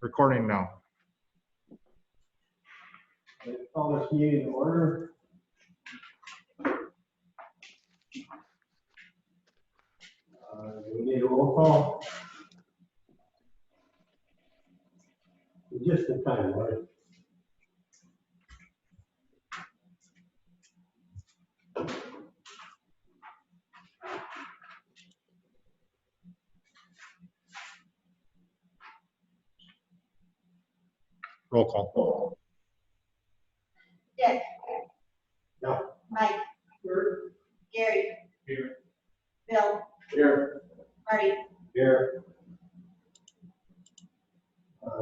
Recording now. I call this meeting to order. We need a roll call. Just in time, right? Roll call. Dick. Yeah. Mike. Here. Gary. Here. Bill. Here. Marty. Here.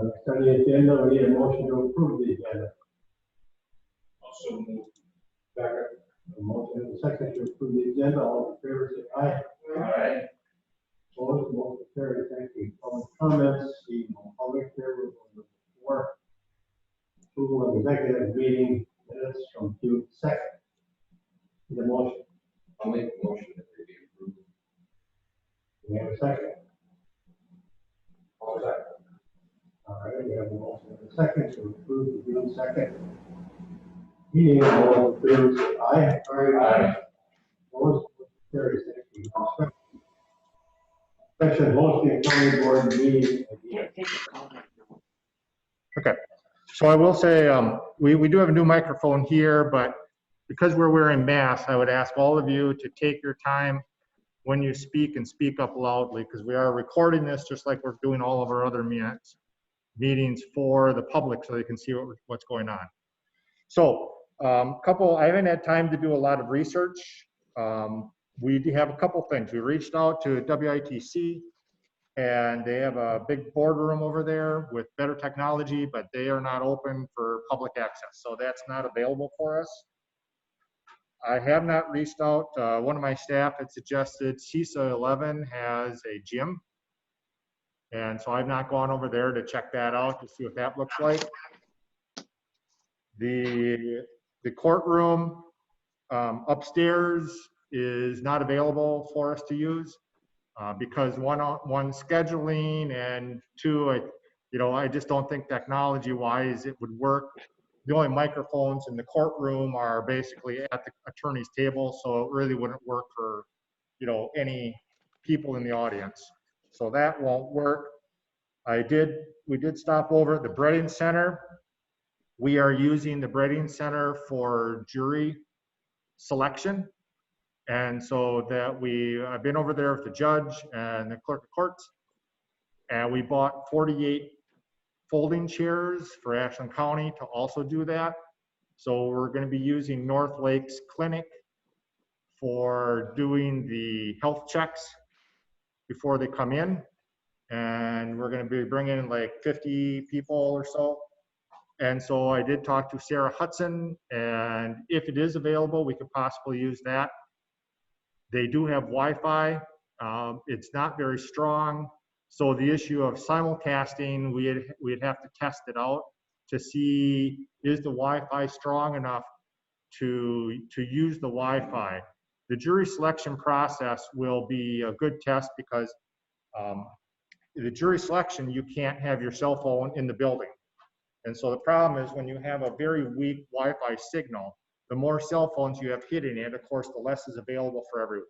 Next on the agenda, we need a motion to approve the agenda. Also move. Second. A motion and a second to approve the agenda. All in favor, say aye. Aye. Opposed, motion carried. Thank you. Public comments, the public here was number 4. Approval of executive meeting minutes from June 2nd. The motion. I'll make a motion that they be approved. We have a second. All that. All right, we have a motion and a second to approve the June 2nd meeting. All in favor, say aye. Aye. Opposed, motion carries. Thank you. Discussion hosting county board meeting. Okay. So I will say, we do have a new microphone here, but because we're wearing masks, I would ask all of you to take your time when you speak and speak up loudly, because we are recording this just like we're doing all of our other meetings for the public so they can see what's going on. So I haven't had time to do a lot of research. We do have a couple things. We reached out to WITC, and they have a big boardroom over there with better technology, but they are not open for public access. So that's not available for us. I have not reached out. One of my staff had suggested CISA 11 has a gym. And so I've not gone over there to check that out to see what that looks like. The courtroom upstairs is not available for us to use. Because one scheduling, and two, I just don't think technology-wise it would work. The only microphones in the courtroom are basically at the attorney's table, so it really wouldn't work for, any people in the audience. So that won't work. We did stop over at the Breading Center. We are using the Breading Center for jury selection. And so I've been over there with the judge and the clerk of courts, and we bought 48 folding chairs for Ashland County to also do that. So we're going to be using North Lakes Clinic for doing the health checks before they come in. And we're going to be bringing in like 50 people or so. And so I did talk to Sarah Hudson, and if it is available, we could possibly use that. They do have Wi-Fi. It's not very strong. So the issue of simulcasting, we'd have to test it out to see, is the Wi-Fi strong enough to use the Wi-Fi. The jury selection process will be a good test because the jury selection, you can't have your cell phone in the building. And so the problem is when you have a very weak Wi-Fi signal, the more cell phones you have hitting it, of course, the less is available for everyone.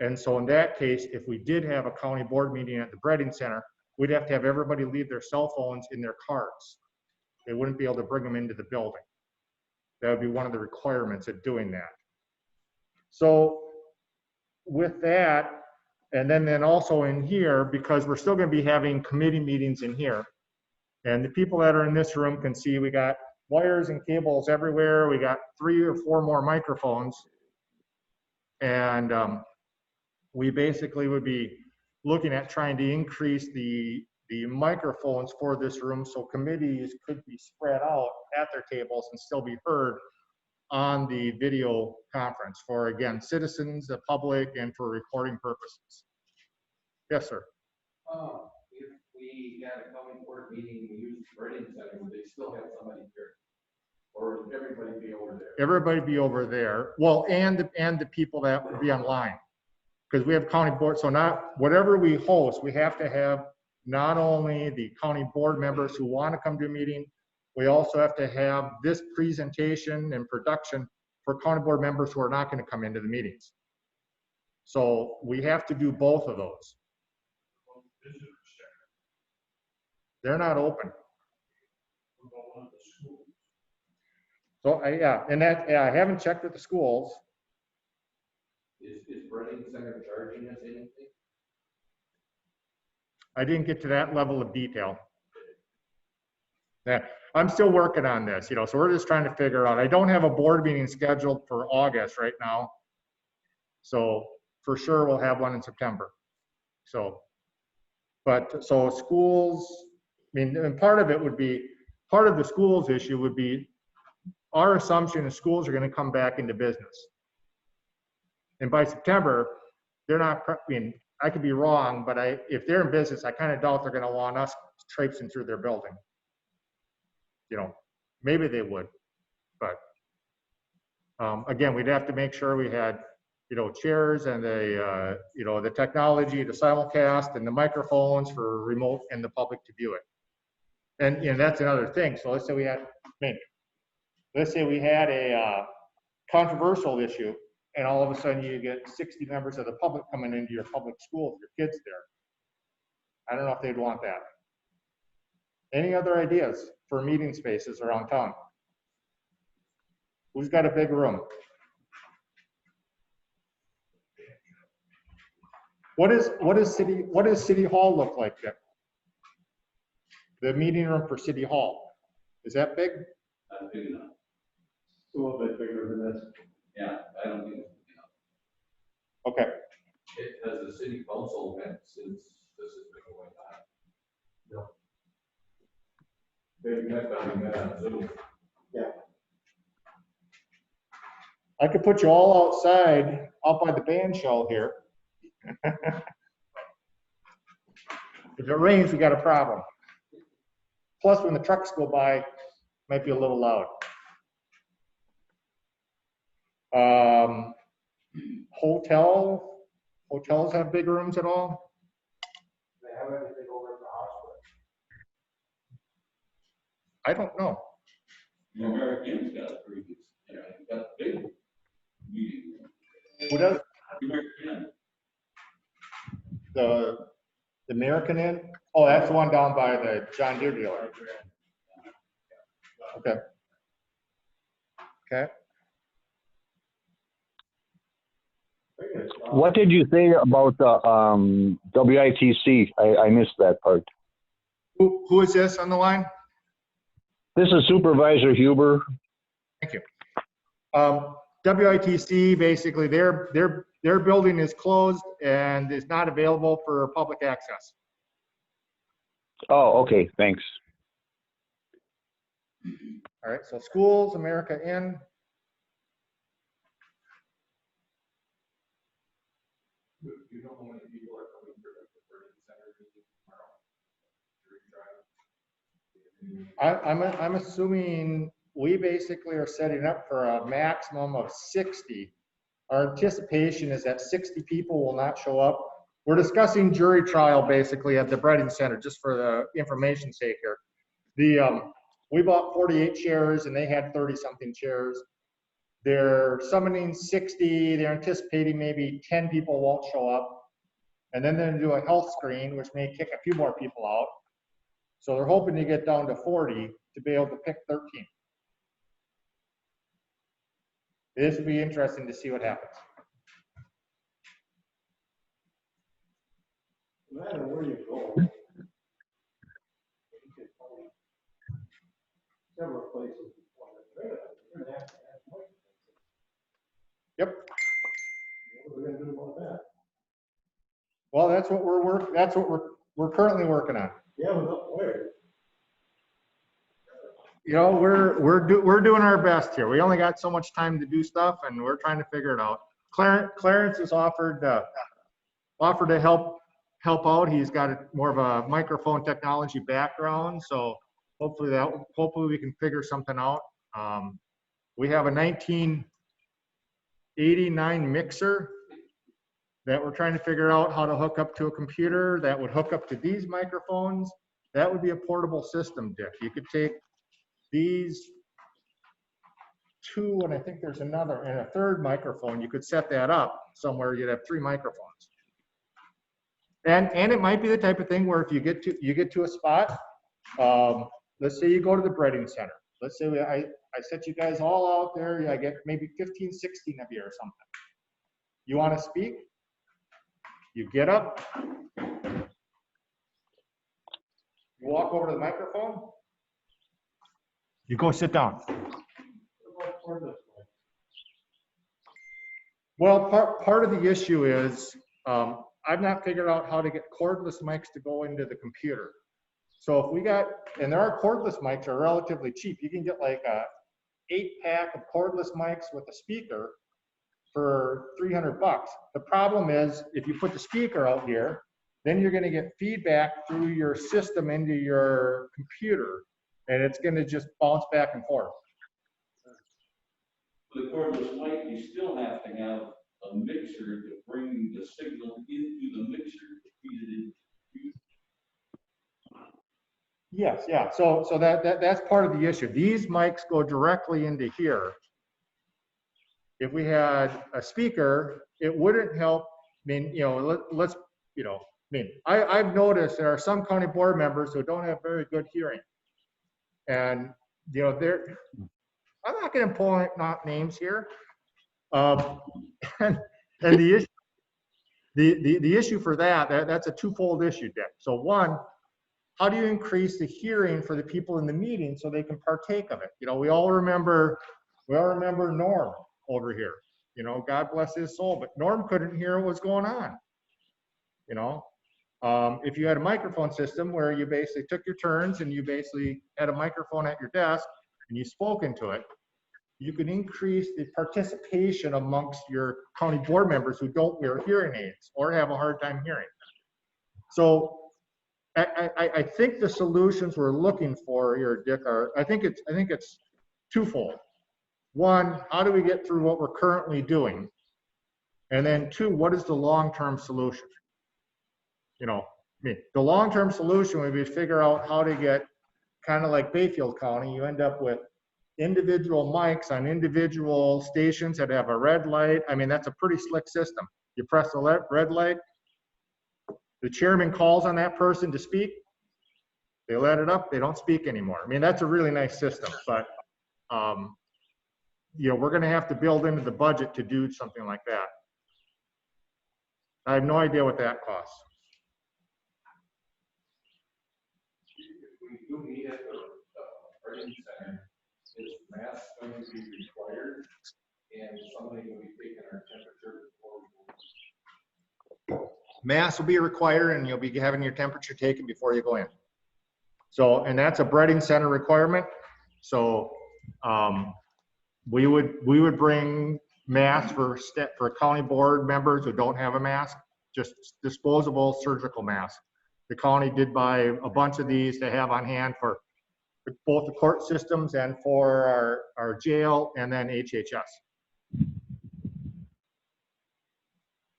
And so in that case, if we did have a county board meeting at the Breading Center, we'd have to have everybody leave their cell phones in their cars. They wouldn't be able to bring them into the building. That would be one of the requirements of doing that. So with that, and then also in here, because we're still going to be having committee meetings in here, and the people that are in this room can see we got wires and cables everywhere. We got 3 or 4 more microphones. And we basically would be looking at trying to increase the microphones for this room so committees could be spread out at their tables and still be heard on the video conference for, again, citizens, the public, and for recording purposes. Yes, sir. If we had a county board meeting, we use the Breading Center, would they still have somebody here? Or would everybody be over there? Everybody be over there. Well, and the people that would be online. Because we have county board, so not whatever we host, we have to have not only the county board members who want to come to a meeting, we also have to have this presentation and production for county board members who are not going to come into the meetings. So we have to do both of those. They're not open. So I haven't checked with the schools. Is Brennan Center charging us anything? I didn't get to that level of detail. Yeah, I'm still working on this, so we're just trying to figure out. I don't have a board meeting scheduled for August right now. So for sure we'll have one in September. So schools, I mean, and part of the schools issue would be our assumption is schools are going to come back into business. And by September, they're not, I could be wrong, but if they're in business, I kind of doubt they're going to want us traipsing through their building. Maybe they would, but again, we'd have to make sure we had, chairs and the technology, the simulcast and the microphones for remote and the public to view it. And that's another thing. So let's say we had a controversial issue, and all of a sudden you get 60 members of the public coming into your public school with your kids there. I don't know if they'd want that. Any other ideas for meeting spaces around town? Who's got a big room? What does City Hall look like then? The meeting room for City Hall. Is that big? That's big enough. It's a little bit bigger than this. Yeah, I don't think it's big enough. Okay. It has a city council event since this has been going on. They've met on Zoom. I could put you all outside, out by the band shell here. If it rains, we got a problem. Plus, when the trucks go by, might be a little loud. Hotels have big rooms at all? They have anything over at the hospital. I don't know. The American's got a pretty good, got a big meeting. Who does? American. The American Inn? Oh, that's the one down by the John Deere dealer. Okay. Okay. What did you say about the WITC? I missed that part. Who is this on the line? This is Supervisor Huber. Thank you. WITC, basically, their building is closed and is not available for public access. Oh, okay, thanks. All right, so schools, America Inn. Do you know how many people are coming for the Brennan Center meeting tomorrow? I'm assuming we basically are setting up for a maximum of 60. Our anticipation is that 60 people will not show up. We're discussing jury trial basically at the Brennan Center, just for the information's sake here. We bought 48 chairs and they had 30-something chairs. They're summoning 60. They're anticipating maybe 10 people won't show up. And then they're gonna do a health screen, which may kick a few more people out. So they're hoping to get down to 40 to be able to pick 13. This will be interesting to see what happens. No matter where you go, you can find several places. You're gonna have to have more. Yep. What are we gonna do about that? Well, that's what we're currently working on. Yeah, but up where? We're doing our best here. We only got so much time to do stuff, and we're trying to figure it out. Clarence has offered to help out. He's got more of a microphone technology background, so hopefully we can figure something out. We have a 1989 mixer that we're trying to figure out how to hook up to a computer that would hook up to these microphones. That would be a portable system, Dick. You could take these two, and I think there's another, and a third microphone. You could set that up somewhere. You'd have 3 microphones. And it might be the type of thing where if you get to a spot, let's say you go to the breading center. Let's say I set you guys all out there. I get maybe 15, 16 of you or something. You want to speak? You get up. You walk over to the microphone. You go sit down. Well, part of the issue is I've not figured out how to get cordless mics to go into the computer. So if we got, and there are cordless mics are relatively cheap. You can get like a 8-pack of cordless mics with a speaker for $300. The problem is if you put the speaker out here, then you're going to get feedback through your system into your computer, and it's going to just bounce back and forth. For the cordless mic, you still have to have a mixer to bring the signal into the mixer to feed it in. Yes, yeah. So that's part of the issue. These mics go directly into here. If we had a speaker, it wouldn't help. I mean, you know, let's, you know, I mean, I've noticed there are some county board members who don't have very good hearing. And, you know, I'm not going to point out names here. And the issue, the issue for that's a twofold issue, Dick. So one, how do you increase the hearing for the people in the meeting so they can partake of it? You know, we all remember Norm over here. You know, God bless his soul, but Norm couldn't hear what was going on. You know, if you had a microphone system where you basically took your turns and you basically had a microphone at your desk and you spoke into it, you can increase the participation amongst your county board members who don't wear hearing aids or have a hard time hearing. So I think the solutions we're looking for here, Dick, are, I think it's twofold. One, how do we get through what we're currently doing? And then two, what is the long-term solution? You know, I mean, the long-term solution would be to figure out how to get, kind of like Bayfield County, you end up with individual mics on individual stations that have a red light. I mean, that's a pretty slick system. You press the red light, the chairman calls on that person to speak. They let it up, they don't speak anymore. I mean, that's a really nice system, but you know, we're gonna have to build into the budget to do something like that. I have no idea what that costs. If we do need it, the breeding center, is mask going to be required? And somebody will be taking our temperature before we go. Mask will be required and you'll be having your temperature taken before you go in. So, and that's a breeding center requirement. So we would bring masks for county board members who don't have a mask, just disposable surgical masks. The county did buy a bunch of these to have on hand for both the court systems and for our jail and then HHS.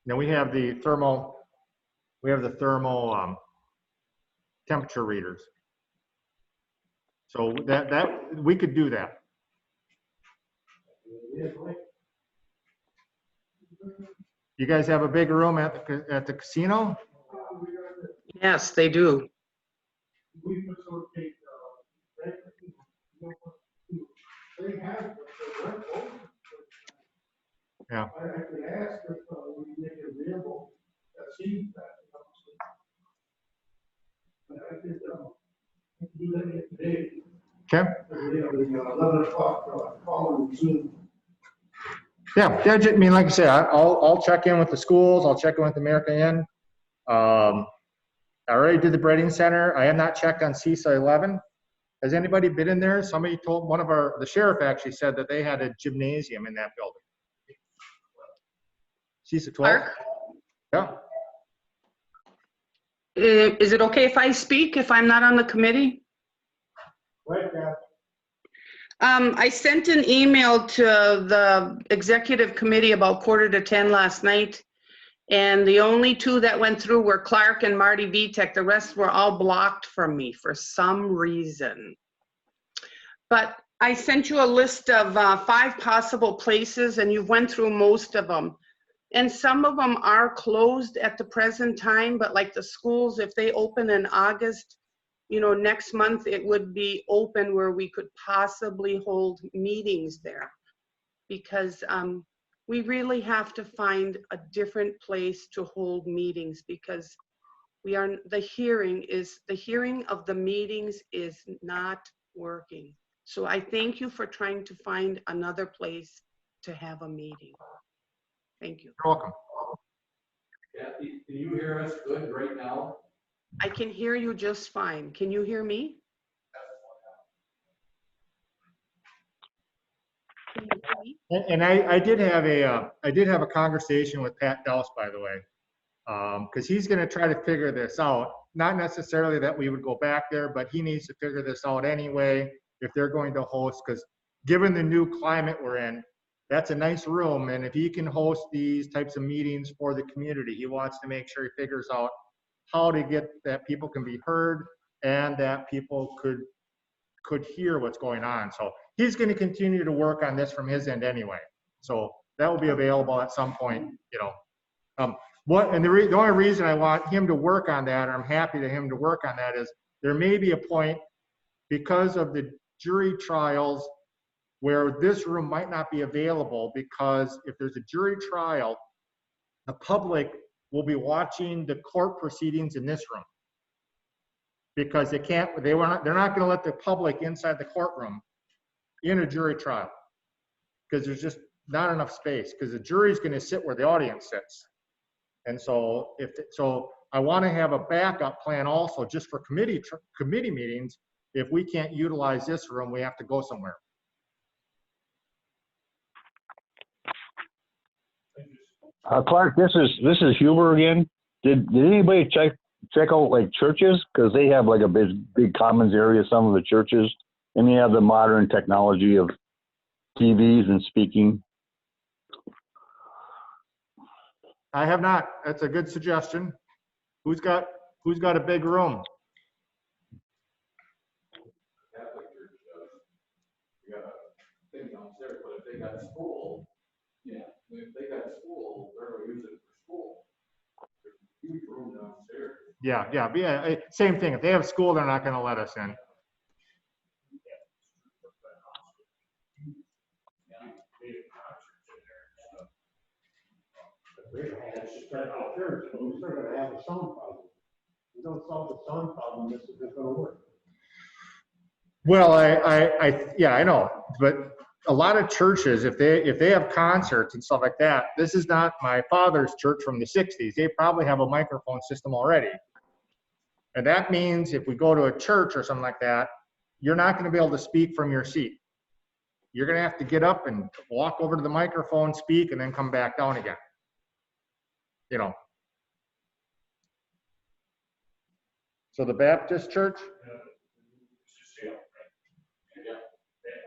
Now we have the thermal temperature readers. So that we could do that. You guys have a big room at the casino? Yes, they do. We facilitate, they have, Yeah. I could ask if we make it available, see that. But I could do that today. Okay. 11 o'clock, call and Zoom. Yeah, I mean, like I said, I'll check in with the schools. I'll check in with America Inn. I already did the breeding center. I have not checked on CISA 11. Has anybody been in there? Somebody told the sheriff actually said that they had a gymnasium in that building. CISA 12? Yeah. Is it okay if I speak if I'm not on the committee? Right, yeah. I sent an email to the executive committee about 9:45 last night, And the only two that went through were Clark and Marty Vitek. The rest were all blocked from me for some reason. But I sent you a list of 5 possible places, and you went through most of them. And some of them are closed at the present time, but like the schools, if they open in August, you know, next month it would be open where we could possibly hold meetings there. Because we really have to find a different place to hold meetings, because the hearing of the meetings is not working. So I thank you for trying to find another place to have a meeting. Thank you. You're welcome. Kathy, can you hear us good right now? I can hear you just fine. Can you hear me? Can you hear me? And I did have a conversation with Pat Douse, by the way, because he's going to try to figure this out. Not necessarily that we would go back there, but he needs to figure this out anyway if they're going to host, because given the new climate we're in, that's a nice room. And if he can host these types of meetings for the community, he wants to make sure he figures out how to get that people can be heard and that people could hear what's going on. So he's going to continue to work on this from his end anyway. So that will be available at some point, you know. The only reason I want him to work on that, or I'm happy to him to work on that, is there may be a point because of the jury trials where this room might not be available, because if there's a jury trial, the public will be watching the court proceedings in this room. Because they're not going to let the public inside the courtroom in a jury trial, because there's just not enough space, because the jury's going to sit where the audience sits. And so I want to have a backup plan also just for committee meetings. If we can't utilize this room, we have to go somewhere. Clark, this is Huber again. Did anybody check out like churches? Because they have like a big commons area, some of the churches, and they have the modern technology of TVs and speaking. I have not. That's a good suggestion. Who's got a big room? Catholic Church does. We got a thing downstairs, but if they got school, yeah, if they got school, they're gonna use it for school. There's a huge room downstairs. Yeah. Same thing. If they have school, they're not going to let us in. It's just like our church, but we're still gonna have a sound problem. We don't solve the sound problem, this isn't gonna work. Well, I know, but a lot of churches, if they have concerts and stuff like that, this is not my father's church from the 60s. They probably have a microphone system already. And that means if we go to a church or something like that, you're not going to be able to speak from your seat. You're going to have to get up and walk over to the microphone, speak, and then come back down again. You know. So the Baptist church?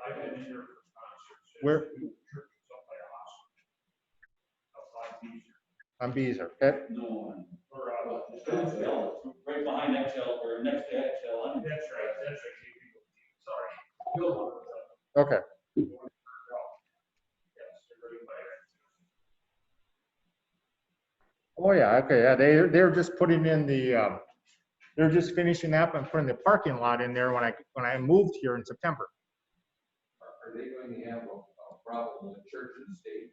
I've been in here for concerts. Where? Churches up by Austin. Outside Beezer. On Beezer. Okay. No, Or, it's XL, right behind XL, or next to XL. that's right, sorry. Bill. Okay. Yes, they're right by it. Oh yeah. Okay. Yeah. They're just putting in the. They're just finishing up and putting the parking lot in there when I moved here in September. Are they going to have a problem with church and state?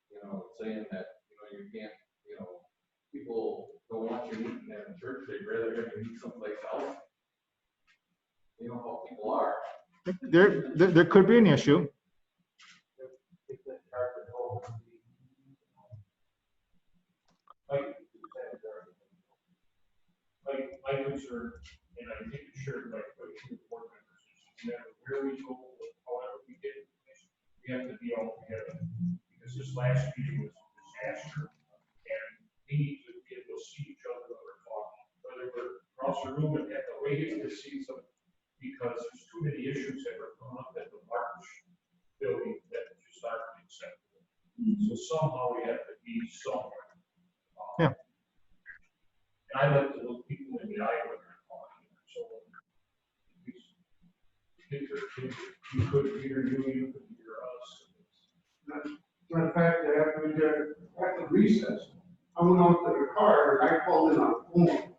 You know, saying that, you can't, people don't want you meeting at a church, they'd rather have you meet someplace else. You know how people are. There could be an issue. My concern, and I think it's shared by quite a few board members, is no matter where we go, however we get information, we have to be all together. Because this last meeting was a disaster, and we need to be able to see each other when we're talking, whether we're across the room and at the radio to see some, because there's too many issues that are coming up at the March building that just aren't acceptable. So somehow we have to be somewhere. You could hear you could hear us. Matter of fact, after recess, I went out to the car and I called in on the phone.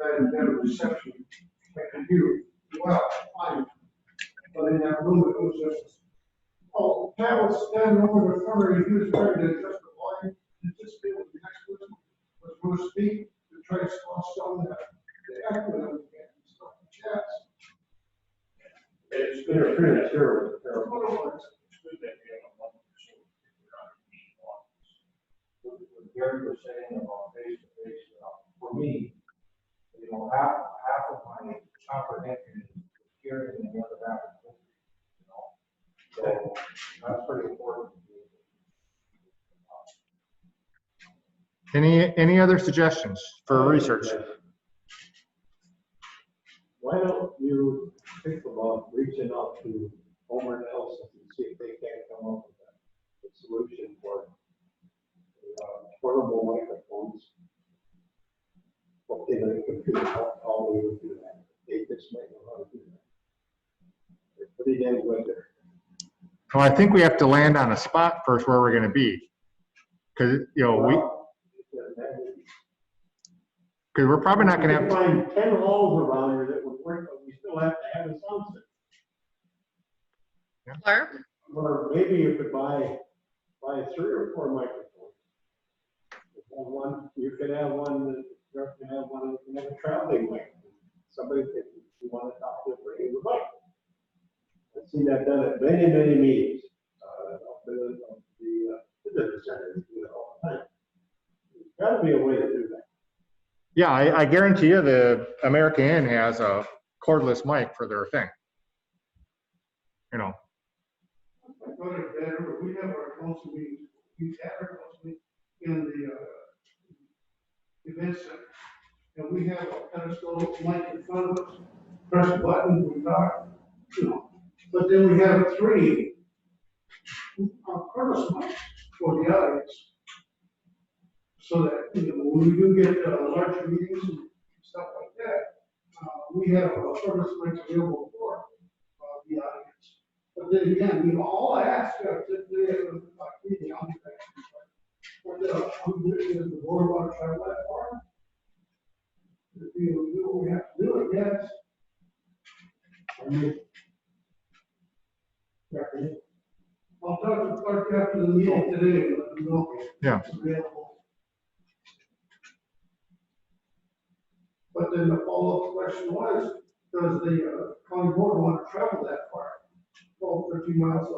I didn't have a reception. I could hear it well, fine. But in that room, it was just, oh, Pat was standing over the corner and he was trying to adjust the volume. And just be able to next person was going to speak to try to squash down the echo and stuff like that. It's interference here. It's good that we have a one person. We're not meeting one. What Gary was saying about face-to-face, for me, you know, half of my comprehension is hearing and the other half is listening, you know? So that's pretty important. Any other suggestions for research? Why don't you think about reaching out to Homer and Elson and see if they can't come up with a solution for portable microphones? Okay, they could do how we would do that. They just might know how to do that. They're pretty damn good there. Well, I think we have to land on a spot first where we're going to be. Because, you know, because we're probably not going to have. Find 10 halls around here that would work, but we still have to have a sound system. Clark? Or maybe you could buy 3 or 4 microphones. One, you could have one, you can have one, you can have a traveling mic. Somebody, if you want to talk to, bring in the mic. I've seen that done at many, many meetings. The visitor center, do it all the time. There's got to be a way to do that. Yeah, I guarantee you the American Inn has a cordless mic for their thing. You know. I thought it better, we have our council meetings, we have our council meeting in the event center. And we have a pedestal mic in front of us, press a button, we talk, you know. But then we have 3 cordless mics for the audience. So that, you know, when we do get larger meetings and stuff like that, we have cordless mics available for the audience. But then again, you know, all I ask you to do is meeting, I'll get back to you. But I'm doing the board want to try that far. If you do what we have to do, I guess. I mean, I'll talk to Clark after the meeting today and let him know. Yeah. It's available. But then the follow-up question was, does the county board want to travel that far? 12, 13 miles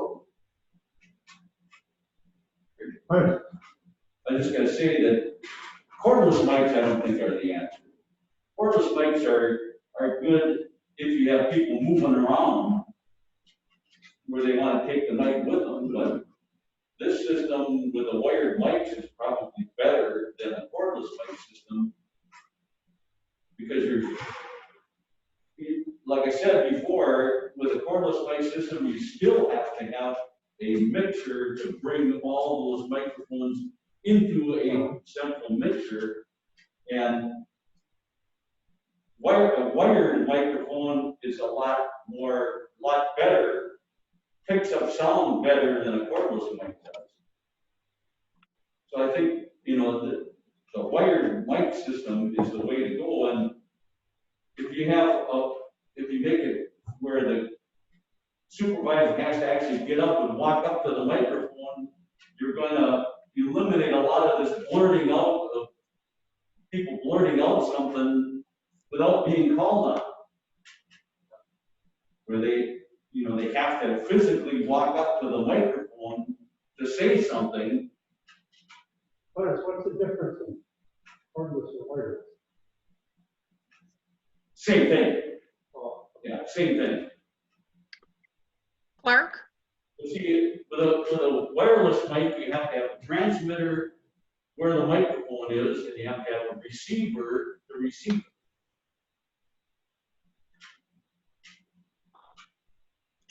over? I just gotta say that cordless mics, I don't think are the answer. Cordless mics are good if you have people moving around where they want to take the mic with them, but this system with the wired mics is probably better than a cordless mic system because like I said before, with a cordless mic system, you still have to have a mixer to bring all those microphones into a central mixer. And a wired microphone is a lot better, picks up sound better than a cordless mic does. So I think, you know, the wired mic system is the way to go. And if you make it where the supervisor has to actually get up and walk up to the microphone, you're going to eliminate a lot of this blurting out of people blurting out something without being called on. Where they, you know, they have to physically walk up to the microphone to say something. What's the difference in cordless and wireless? Same thing. Oh, Yeah, same thing. Clark? You see, with a wireless mic, you have to have a transmitter where the microphone is, and you have to have a receiver to receive it.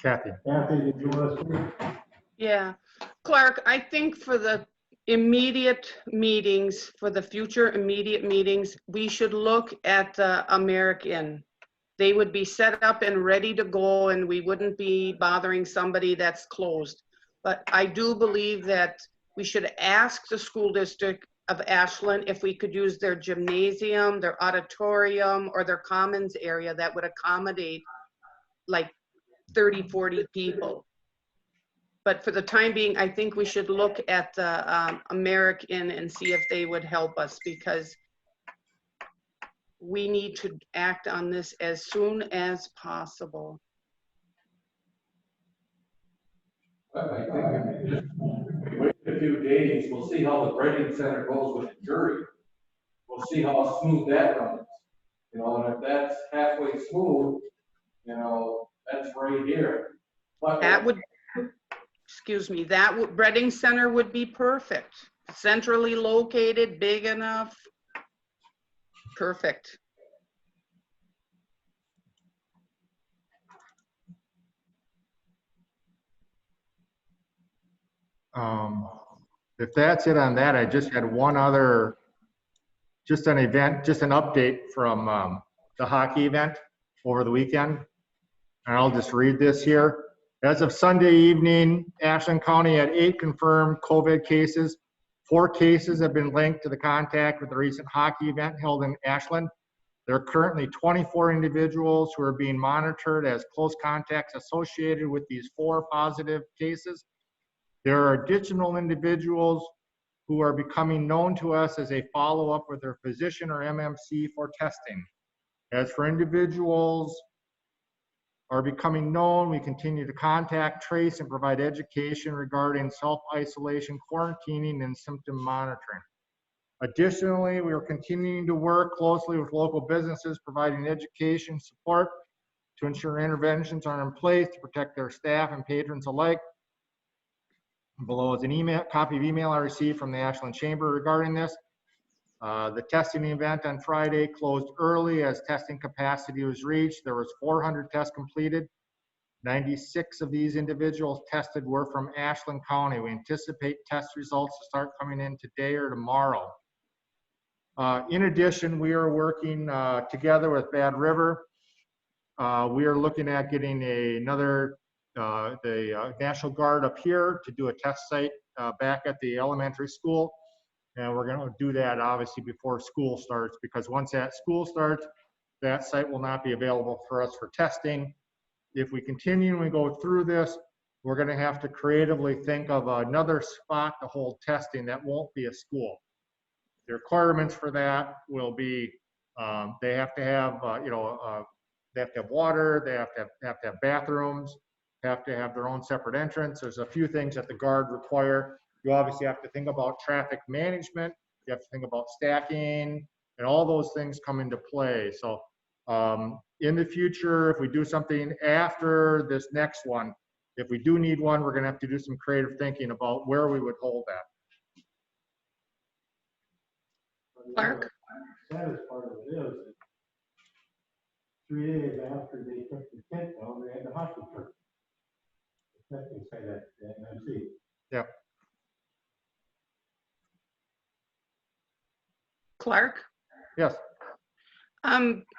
Kathy. Kathy, did you want to speak? Yeah. Clark, I think for the immediate meetings, for the future immediate meetings, we should look at the American. they would be set up and ready to go, and we wouldn't be bothering somebody that's closed. But I do believe that we should ask the school district of Ashland if we could use their gymnasium, their auditorium, or their commons area that would accommodate like 30, 40 people. But for the time being, I think we should look at the American and see if they would help us, because we need to act on this as soon as possible. I think just wait a few days, we'll see how the Reading Center goes with the jury. We'll see how smooth that runs. You know, and if that's halfway smooth, you know, that's right here. But That would, excuse me, that would, Reading Center would be perfect. Centrally located, big enough. Perfect. If that's it on that, I just had one other, just an event, just an update from the hockey event over the weekend. And I'll just read this here. As of Sunday evening, Ashland County had 8 confirmed COVID cases. 4 cases have been linked to the contact with the recent hockey event held in Ashland. There are currently 24 individuals who are being monitored as close contacts associated with these 4 positive cases. There are additional individuals who are becoming known to us as a follow-up with their physician or MMC for testing. As for individuals are becoming known, we continue to contact, trace, and provide education regarding self-isolation, quarantining, and symptom monitoring. Additionally, we are continuing to work closely with local businesses, providing education support to ensure interventions are in place to protect their staff and patrons alike. Below is an email, copy of email I received from the Ashland Chamber regarding this. The testing event on Friday closed early as testing capacity was reached. There was 400 tests completed. 96 of these individuals tested were from Ashland County. We anticipate test results to start coming in today or tomorrow. In addition, we are working together with Bad River. We are looking at getting another the National Guard up here to do a test site back at the elementary school. And we're going to do that obviously before school starts, because once that school starts, that site will not be available for us for testing. If we continue and go through this, we're going to have to creatively think of another spot to hold testing that won't be a school. The requirements for that will be they have to have they have to have water, they have to have bathrooms, have to have their own separate entrance. There's a few things that the Guard require. You obviously have to think about traffic management. You have to think about stacking, and all those things come into play. So in the future, if we do something after this next one, if we do need one, we're going to have to do some creative thinking about where we would hold that. Clark? The saddest part of it is that 3 days after they took the tent down, they had the hockey tournament. The testing site at MMC. Yep. Clark? Yes.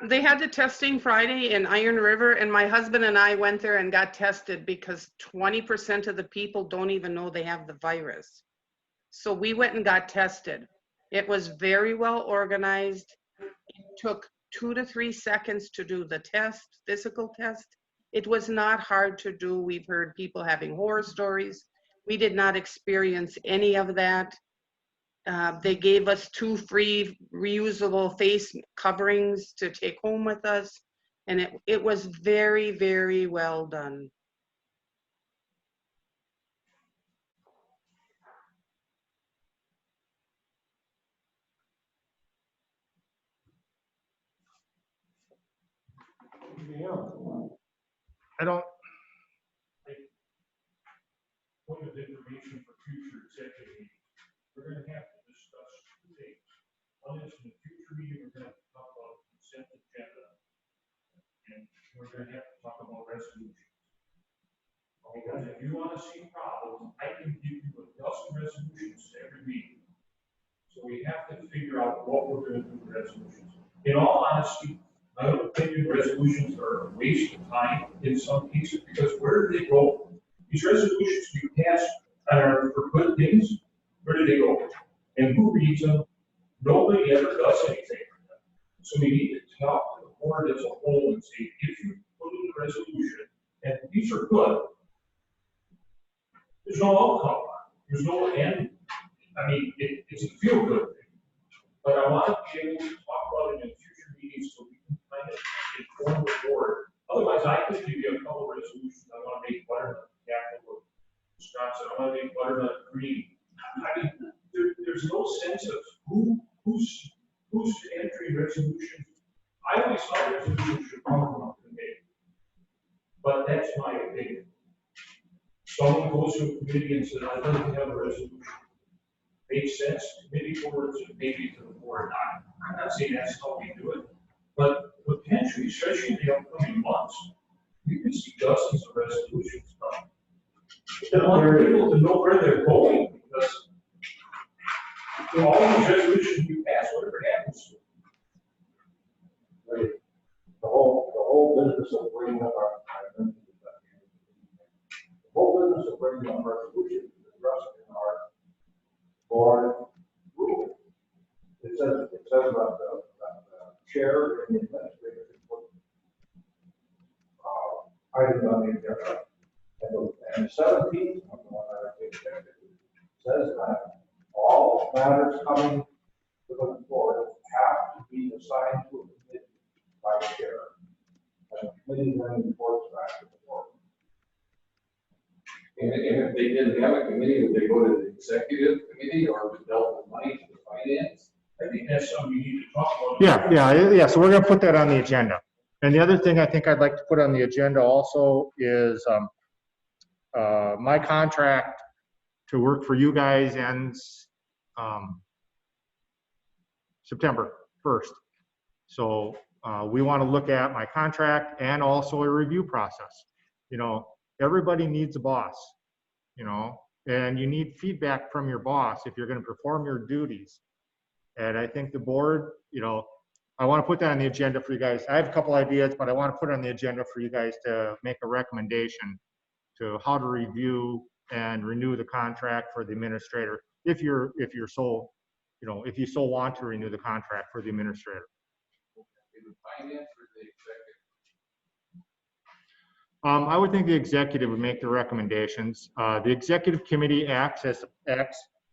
They had the testing Friday in Iron River, and my husband and I went there and got tested because 20% of the people don't even know they have the virus. So we went and got tested. It was very well organized. It took 2 to 3 seconds to do the test, physical test. It was not hard to do. We've heard people having horror stories. We did not experience any of that. They gave us 2 free reusable face coverings to take home with us. And it was very, very well done. Anything else? I don't, Point of information for future executive meetings. We're gonna have to discuss 2 things. One is in the future meeting, we're gonna have to talk about consent agenda. And we're gonna have to talk about resolutions. Because if you wanna see problems, I can give you a dozen resolutions to every meeting. So we have to figure out what we're gonna do with resolutions. In all honesty, My opinion, resolutions are a waste of time in some cases, because where do they go? These resolutions you pass are for good things, where do they go? And who reads them? Nobody ever does anything with them. So we need to talk to the board as a whole and say, if you put in a resolution, and these are good, there's no outcome. There's no end. I mean, it's a feel-good thing. But I want to be able to talk about it in future meetings so we can kind of inform the board. Otherwise, I could give you a couple of resolutions. I want to make butternut capital of Wisconsin. I want to make butternut green. I mean, there's no sense of who's entering resolutions. I always thought resolutions should come from a committee. But that's my opinion. Someone goes to a committee and says, I'd like to have a resolution. Makes sense, committee forwards and maybe to the board. I'm not saying that's how we do it, but potentially, especially in the upcoming months, you can see dozens of resolutions come. I want people to know where they're going, because all these resolutions you pass, whatever happens to them. Right. The whole business of bringing up the whole business of bringing up resolutions is addressed in our board rule. It says about the chair and the administrator can put items on the agenda. And the 17th, one that I think says that all matters coming to the board have to be assigned to a committee by the chair. And the committee then reports back to the board. And if they didn't have a committee, would they go to the executive committee or would dealt with money to the finance? I think that's something we need to talk about. Yeah, so we're gonna put that on the agenda. And the other thing I think I'd like to put on the agenda also is my contract to work for you guys ends September 1st. So we want to look at my contract and also a review process. You know, everybody needs a boss, you know, and you need feedback from your boss if you're going to perform your duties. And I think the board, you know, I want to put that on the agenda for you guys. I have a couple ideas, but I want to put it on the agenda for you guys to make a recommendation to how to review and renew the contract for the administrator, if you're so, you know, if you so want to renew the contract for the administrator. In the finance or the executive? I would think the executive would make the recommendations. The executive committee acts as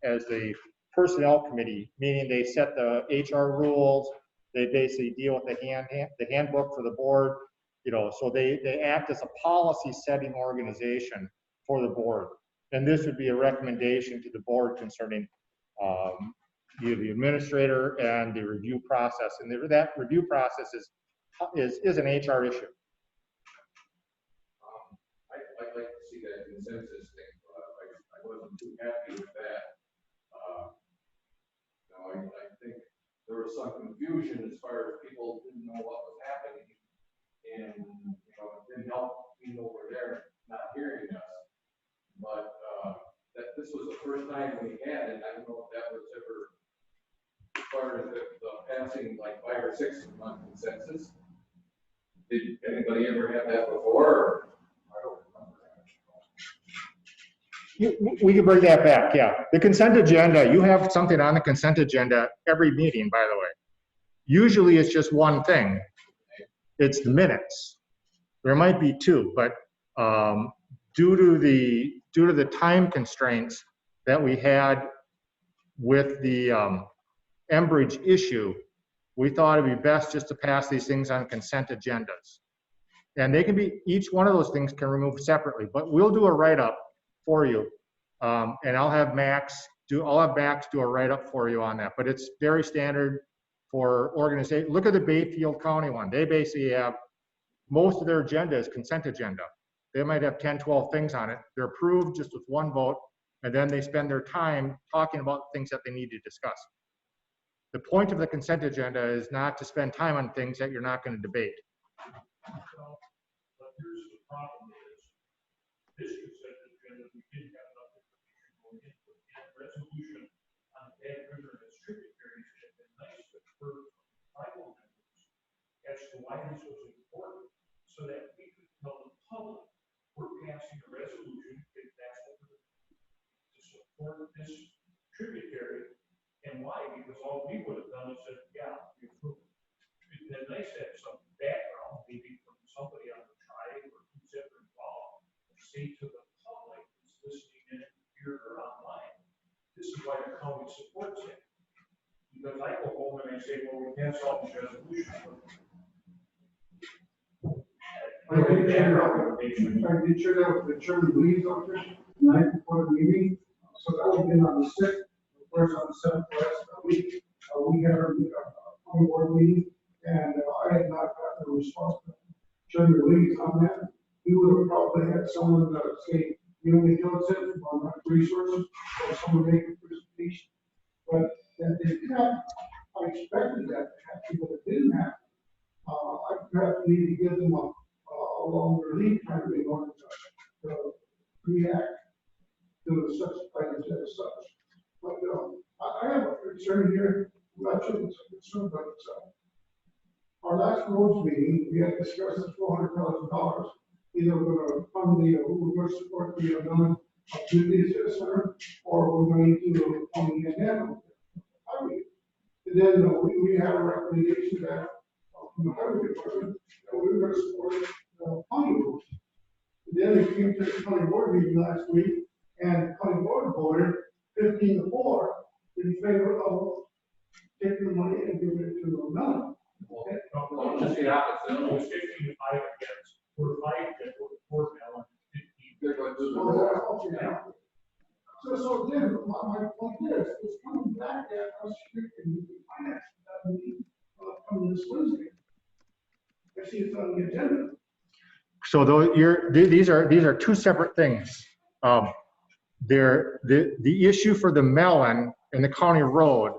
the personnel committee, meaning they set the HR rules. They basically deal with the handbook for the board. You know, so they act as a policy setting organization for the board. And this would be a recommendation to the board concerning the administrator and the review process. And that review process is an HR issue. I'd like to see that consensus thing. I wasn't too happy with that. I think there was some confusion as far as people didn't know what was happening, and it didn't help being over there not hearing us. But that this was the first time we had it. I don't know if that was ever as far as the passing like 5 or 6 month consensus. Did anybody ever have that before? I don't remember that. We can bring that back, yeah. The consent agenda, you have something on the consent agenda every meeting, by the way. Usually it's just one thing. It's the minutes. There might be 2, but due to the time constraints that we had with the Enbridge issue, we thought it'd be best just to pass these things on consent agendas. And they can be, each one of those things can remove separately, but we'll do a write-up for you. And I'll have Max do a write-up for you on that, but it's very standard for organization. Look at the Bayfield County one. They basically have, most of their agenda is consent agenda. They might have 10, 12 things on it. They're approved just with one vote, and then they spend their time talking about things that they need to discuss. The point of the consent agenda is not to spend time on things that you're not going to debate. Well, but here's the problem is, this consent agenda, we didn't have enough information going into it. And resolution on the Bad River and its tributaries had been nice, but for tribal members, as to why pass all these resolutions. I did share that with the Chairman Lee's office the night before the meeting, so that would have been on the 6th, of course, on the 7th last week. We had our county board meeting, and I had not gotten a response from Chairman Lee's on that. We would have probably had someone say, you know, we don't sit on resources, or someone make a presentation. But that didn't happen. I expected that to happen, but it didn't happen. I perhaps need to give them a longer lead time in order to react to such items as such. But I have a concern here. I'm not sure it's a concern, but it's, our last roads meeting, we had discussed the $400,000. Either we're going to fund we're going to support the non-community center, or we're going to fund the endowment. And then we had a recommendation that from the highway department that we were going to support county roads. Then it came to the county board meeting last week, and the county board voted 15-4 in favor of taking the money and giving it to the non. Okay. No, just the opposite. It was 15-5 against. We're 5 that were for Allen. 15. They're going to do Oh, the. that's okay. So then, my point is, it's coming back at us in the finance meeting coming this Wednesday. I see it's on the agenda. So these are two separate things. The issue for the melon in the county road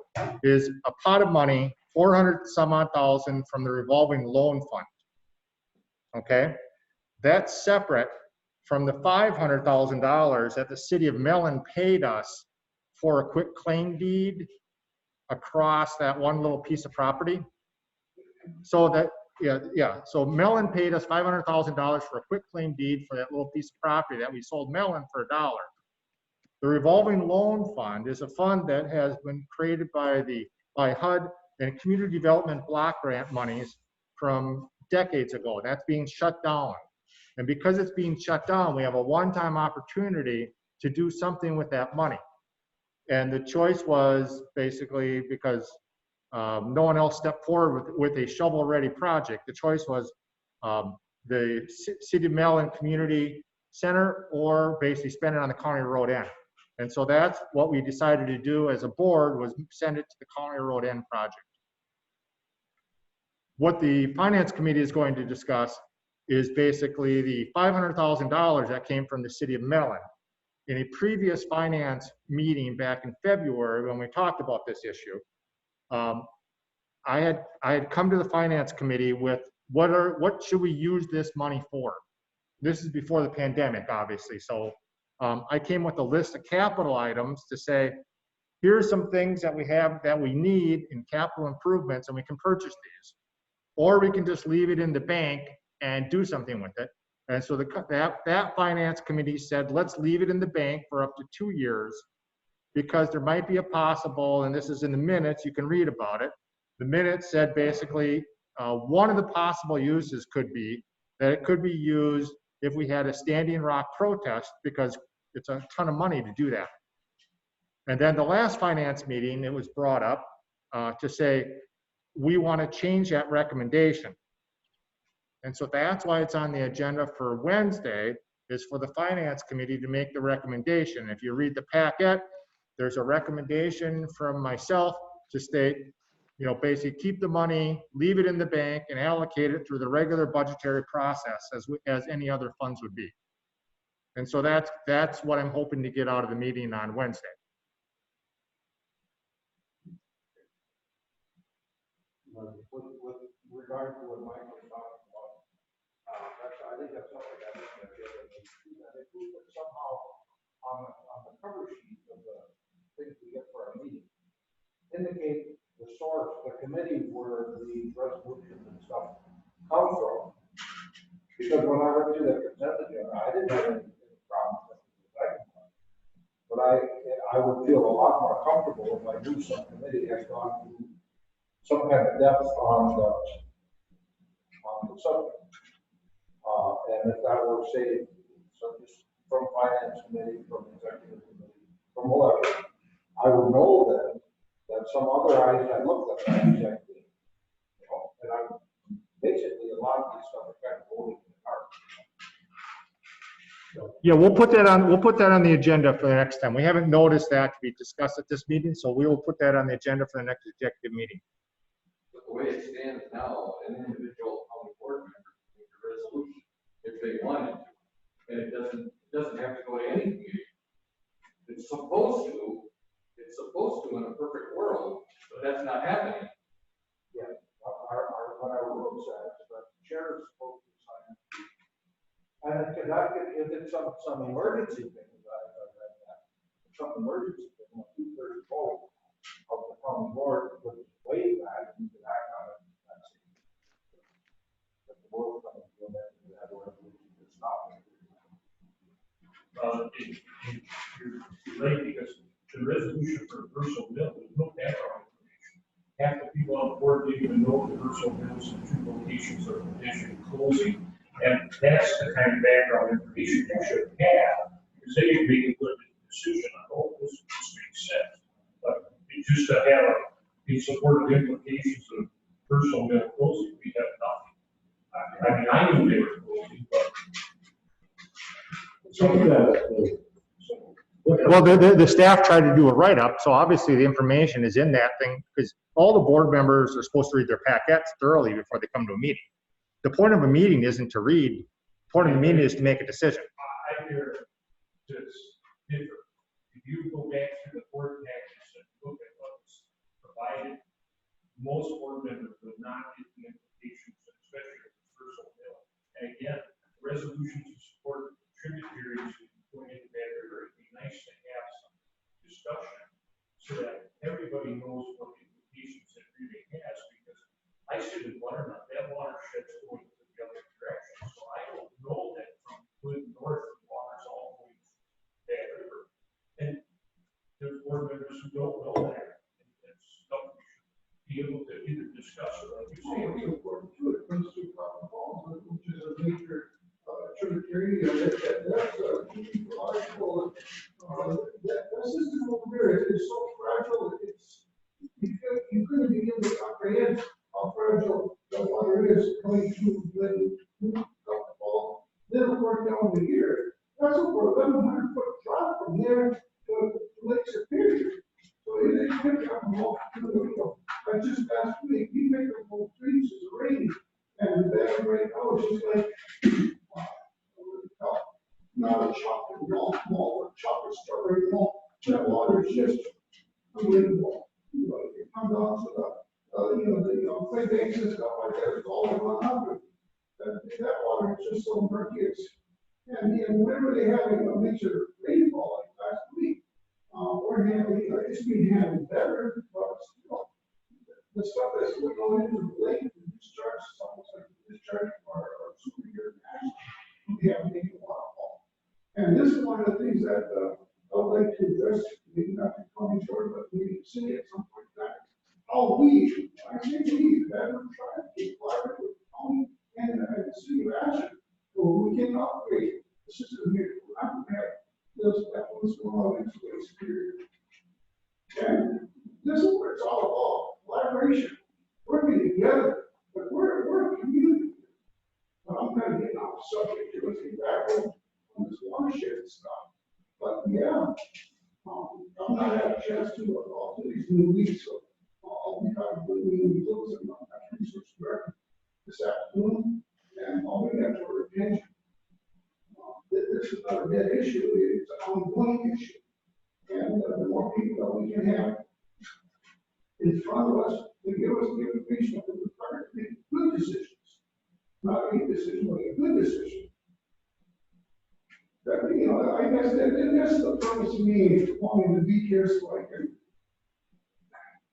is a pot of money, 400 some odd thousand from the revolving loan fund. Okay, that's separate from the $500,000 that the city of Mellon paid us for a quick claim deed across that one little piece of property. So that, yeah. So Mellon paid us $500,000 for a quick claim deed for that little piece of property that we sold Mellon for $1. The revolving loan fund is a fund that has been created by HUD and community development block grant monies from decades ago. That's being shut down. And because it's being shut down, we have a one-time opportunity to do something with that money. And the choice was basically because no one else stepped forward with a shovel-ready project. The choice was the City of Mellon Community Center, or basically spend it on the county road end. And so that's what we decided to do as a board, was send it to the county road end project. What the finance committee is going to discuss is basically the $500,000 that came from the City of Mellon. In a previous finance meeting back in February, when we talked about this issue, I had come to the finance committee with what should we use this money for? This is before the pandemic, obviously. So I came with a list of capital items to say, here's some things that we have that we need in capital improvements, and we can purchase these. Or we can just leave it in the bank and do something with it. And so that finance committee said, let's leave it in the bank for up to 2 years, because there might be a possible, and this is in the minutes, you can read about it. The minutes said basically one of the possible uses could be that it could be used if we had a Standing Rock protest, because it's a ton of money to do that. And then the last finance meeting, it was brought up to say, we want to change that recommendation. And so that's why it's on the agenda for Wednesday, is for the finance committee to make the recommendation. If you read the packet, there's a recommendation from myself to state, you know, basically keep the money, leave it in the bank, and allocate it through the regular budgetary process as any other funds would be. And so that's what I'm hoping to get out of the meeting on Wednesday. With regard to what Mike was talking about, I think that's something that we can get. If we could somehow on the cover sheet of the things we get for our meeting, indicate the source, the committee where the resolutions and stuff come from. Because when I went through the consent agenda, I didn't have any problem with the second one. But I would feel a lot more comfortable if I knew some committee has gone through some kind of depth on the subject. And if that were, say, so just from finance committee, from executive committee, from whoever, I would know that some other eyes had looked at that exactly And I'm basically a lot of this stuff is kind of holding in the dark. Yeah, we'll put that on the agenda for the next time. We haven't noticed that to be discussed at this meeting, so we will put that on the agenda for the next executive meeting. But the way it stands now, an individual county board member can make a resolution if they wanted to. And it doesn't have to go to any meeting. It's supposed to in a perfect world, but that's not happening. Yeah, what our rule says, but the chair is supposed to sign it. And if it's some emergency thing, I read that, some emergency thing, a 2/3 vote of the county board would waive that, and you could act on it. That's it. But the board comes to an end, and that resolution is not. You're right, because the resolution for Verso Mill, there's no background information. Half the people on board didn't even know the Verso Mills and 2 locations are potentially closing. And that's the kind of background information you should have, because they can make a good decision on, oh, this makes sense. But just to have the supportive implications of Verso Mill closing, we have nothing. I mean, I knew they were closing, but. Well, the staff tried to do a write-up, so obviously the information is in that thing, because all the board members are supposed to read their packets thoroughly before they come to a meeting. The point of a meeting isn't to read, the point of a meeting is to make a decision. I hear this different. If you go back to the board packages and look at what's provided, most board members would not get the implications, especially with the first bill. And again, resolutions to support tributaries going into that river, it'd be nice to have some discussion so that everybody knows what the implications it really has, because I sit in Butternut, that watershed's going to the other direction, so I don't know that from good north, the water's all going to that river. And there's board members who don't know that, and that's stuff we should be able to either discuss or understand. It's important too, it comes to Cotton Falls, which is a major tributary, that's logical. That system over there is so fragile, you couldn't begin to comprehend how fragile the water is coming through Cotton Falls. Then of course down the here, that's over 1,100-foot drop from there to Lake Superior. So it could come off to the window. But just last week, we picked up whole 3 inches of rain, and the bad right now is just like, not a chocolate malt, or chocolate strawberry malt. That water is just unbelievable. It comes down to the clay banks and stuff like that. It's all run up. That water is just so murky. And whenever they have a major rainfall like last week, we're handling, it's being handled better, but still, the stuff that's going into the lake, the discharge, is almost like the discharge or superior national. We haven't taken a waterfall. And this is one of the things that I would like to address, maybe not the county short, but maybe the city at some point in time. How we, I say we, that we're trying to collaborate with the county and the city of Ashland, so we can upgrade the system here. I'm prepared. That's what's going on in today's period. And this is what it's all about, collaboration, working together, but we're a community. But I'm kind of getting off the subject here, let's get back on this watershed stuff. But yeah, I'm not having a chance to look all to these new weeks, so I'll be talking to the Hills and Natural Resource Director this afternoon, and I'll bring that to our attention. This is not a dead issue, it's an ongoing issue. And the more people that we can have in front of us, to give us the information that we're required to make good decisions. Not a decision, but a good decision. That, I guess that's the purpose of me wanting to be here so I can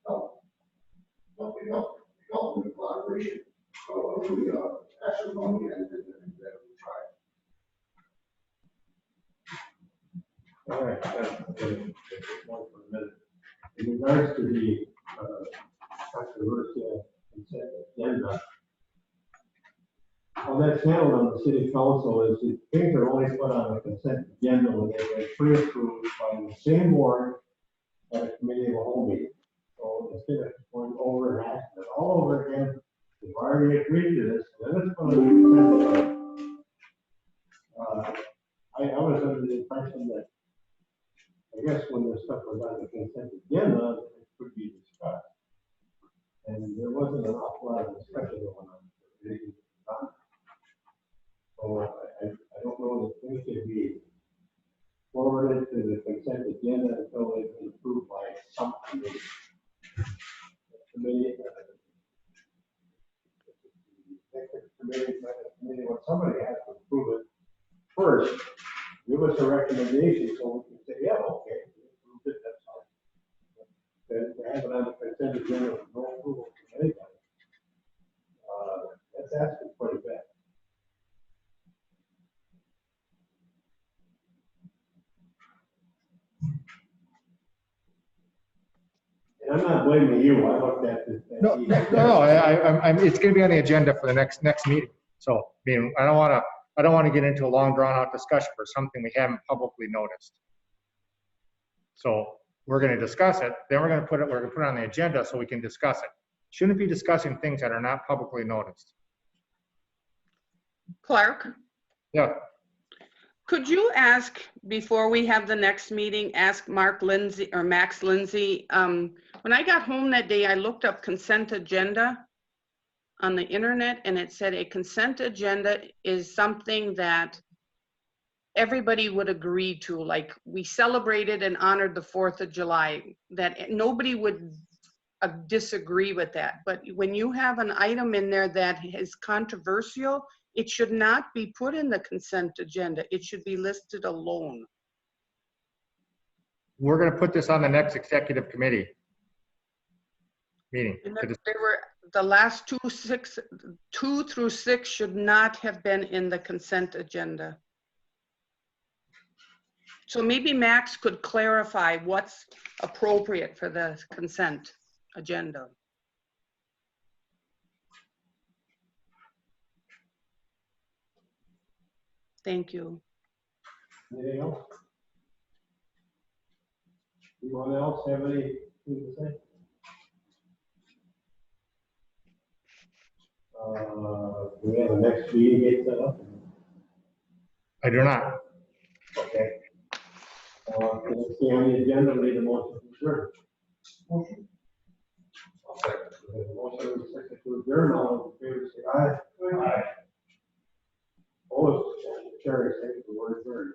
help with collaboration of the Ashland County and that we try. All right, one for a minute. In regards to the controversial consent agenda, how that's handled on the city council is that things are only put on the consent agenda when they get pre-approved by the same board at a committee of a whole meeting. So instead of going over and asking it all over again, We've already agreed to this, then it's going to be sent. I was under the impression that, I guess when this stuff was on the consent agenda, it could be discussed. And there wasn't an awful lot of discussion going on. So I don't know that things should be forwarded to the consent agenda until it's been approved by some committee. Committee, when somebody has to approve it first, give us a recommendation so we can say, yeah, okay, we approved it, that's fine. Then to have it on the consent agenda with no approval from anybody, that's asking quite a bit. And I'm not blaming you, I looked at this. It's gonna be on the agenda for the next meeting. So, I mean, I don't wanna get into a long drawn out discussion for something we haven't publicly noticed. So we're gonna discuss it, then we're gonna put it on the agenda so we can discuss it. Shouldn't be discussing things that are not publicly noticed. Clark, Yeah, could you ask, before we have the next meeting, ask Mark Lindsay or Max Lindsay, when I got home that day, I looked up consent agenda on the internet and it said a consent agenda is something that everybody would agree to, like we celebrated and honored the 4th of July, that nobody would disagree with that. But when you have an item in there that is controversial, it should not be put in the consent agenda. It should be listed alone. we're gonna put this on the next executive committee meeting. And there were, the last 2 through 6 should not have been in the consent agenda. So maybe Max could clarify what's appropriate for the consent agenda. Thank you. Anything else? Anyone else have anything to say? We have a next meeting date set up? I do not. Okay. Let's see on the agenda, we need a motion to adjourn. Motion. We have a motion and a second to adjourn, all in favor, say aye. Aye. Opposed, carries, thank you, we're adjourned.